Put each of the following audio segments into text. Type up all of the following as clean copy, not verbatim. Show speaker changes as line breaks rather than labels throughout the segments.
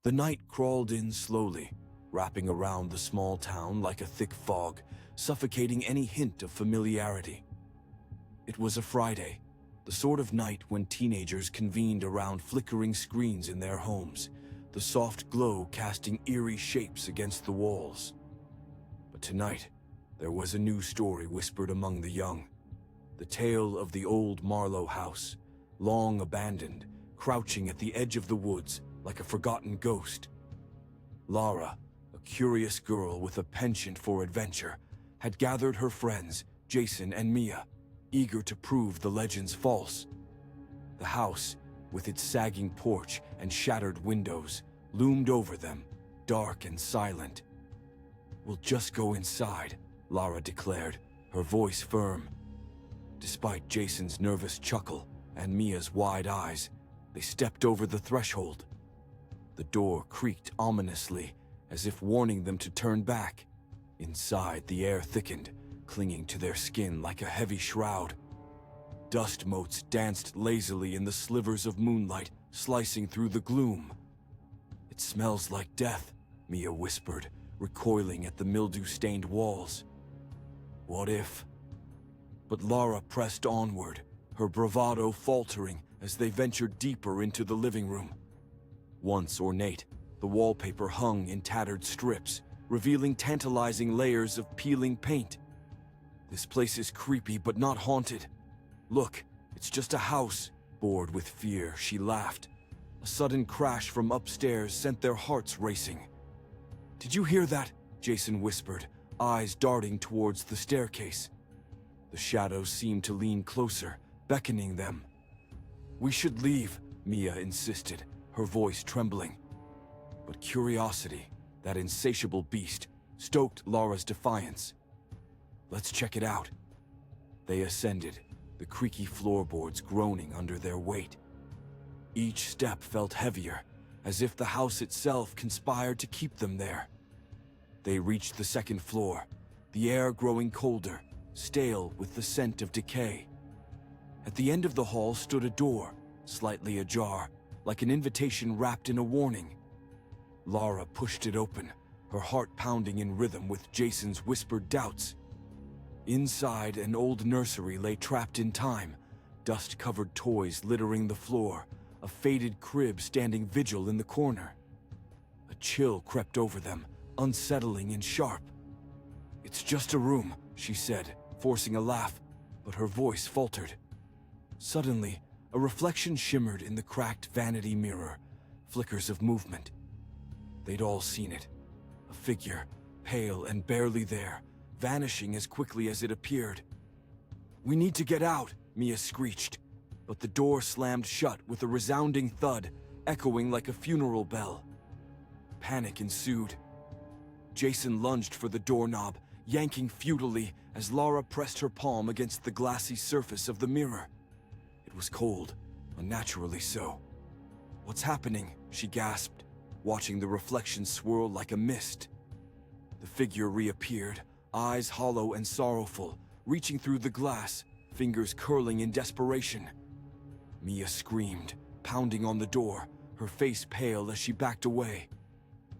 The night crawled in slowly, wrapping around the small town like a thick fog, suffocating any hint of familiarity. It was a Friday, the sort of night when teenagers convened around flickering screens in their homes, the soft glow casting eerie shapes against the walls. But tonight, there was a new story whispered among the young. The tale of the old Marlowe house, long abandoned, crouching at the edge of the woods like a forgotten ghost. Lara, a curious girl with a penchant for adventure, had gathered her friends, Jason and Mia, eager to prove the legends false. The house, with its sagging porch and shattered windows, loomed over them, dark and silent. "We'll just go inside," Lara declared, her voice firm. Despite Jason's nervous chuckle and Mia's wide eyes, they stepped over the threshold. The door creaked ominously, as if warning them to turn back. Inside, the air thickened, clinging to their skin like a heavy shroud. Dust motes danced lazily in the slivers of moonlight, slicing through the gloom. "It smells like death," Mia whispered, recoiling at the mildew-stained walls. "What if?" But Lara pressed onward, her bravado faltering as they ventured deeper into the living room. Once ornate, the wallpaper hung in tattered strips, revealing tantalizing layers of peeling paint. "This place is creepy but not haunted. Look, it's just a house." Bored with fear, she laughed. A sudden crash from upstairs sent their hearts racing. "Did you hear that?" Jason whispered, eyes darting towards the staircase. The shadows seemed to lean closer, beckoning them. "We should leave," Mia insisted, her voice trembling. But curiosity, that insatiable beast, stoked Lara's defiance. "Let's check it out." They ascended, the creaky floorboards groaning under their weight. Each step felt heavier, as if the house itself conspired to keep them there. They reached the second floor, the air growing colder, stale with the scent of decay. At the end of the hall stood a door, slightly ajar, like an invitation wrapped in a warning. Lara pushed it open, her heart pounding in rhythm with Jason's whispered doubts. Inside, an old nursery lay trapped in time, dust-covered toys littering the floor, a faded crib standing vigil in the corner. A chill crept over them, unsettling and sharp. "It's just a room," she said, forcing a laugh, but her voice faltered. Suddenly, a reflection shimmered in the cracked vanity mirror, flickers of movement. They'd all seen it. A figure, pale and barely there, vanishing as quickly as it appeared. "We need to get out," Mia screeched, but the door slammed shut with a resounding thud, echoing like a funeral bell. Panic ensued. Jason lunged for the doorknob, yanking futilely as Lara pressed her palm against the glassy surface of the mirror. It was cold, unnaturally so. "What's happening?" she gasped, watching the reflection swirl like a mist. The figure reappeared, eyes hollow and sorrowful, reaching through the glass, fingers curling in desperation. Mia screamed, pounding on the door, her face pale as she backed away.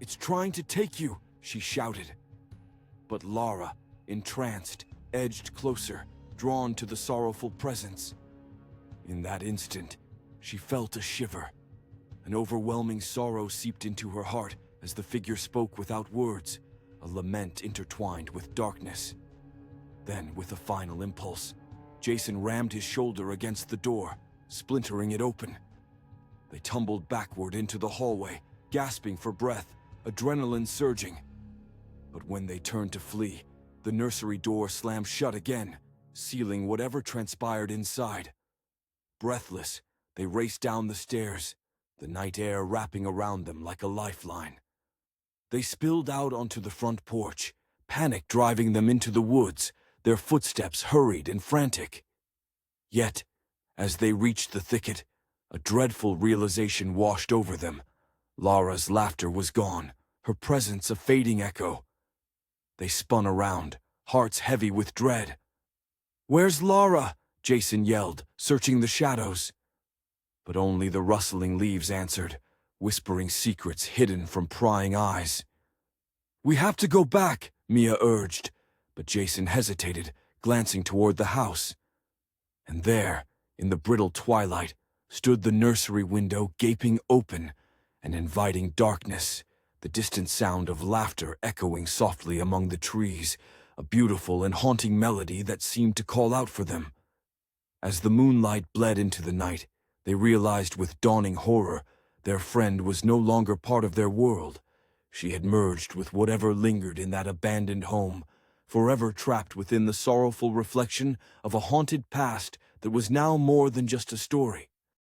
"It's trying to take you," she shouted. But Lara, entranced, edged closer, drawn to the sorrowful presence. In that instant, she felt a shiver. An overwhelming sorrow seeped into her heart as the figure spoke without words, a lament intertwined with darkness. Then, with a final impulse, Jason rammed his shoulder against the door, splintering it open. They tumbled backward into the hallway, gasping for breath, adrenaline surging. But when they turned to flee, the nursery door slammed shut again, sealing whatever transpired inside. Breathless, they raced down the stairs, the night air wrapping around them like a lifeline. They spilled out onto the front porch, panic driving them into the woods, their footsteps hurried and frantic. Yet, as they reached the thicket, a dreadful realization washed over them. Lara's laughter was gone, her presence a fading echo. They spun around, hearts heavy with dread. "Where's Lara?" Jason yelled, searching the shadows. But only the rustling leaves answered, whispering secrets hidden from prying eyes. "We have to go back," Mia urged, but Jason hesitated, glancing toward the house. And there, in the brittle twilight, stood the nursery window gaping open and inviting darkness, the distant sound of laughter echoing softly among the trees, a beautiful and haunting melody that seemed to call out for them. As the moonlight bled into the night, they realized with dawning horror their friend was no longer part of their world. She had merged with whatever lingered in that abandoned home, forever trapped within the sorrowful reflection of a haunted past that was now more than just a story.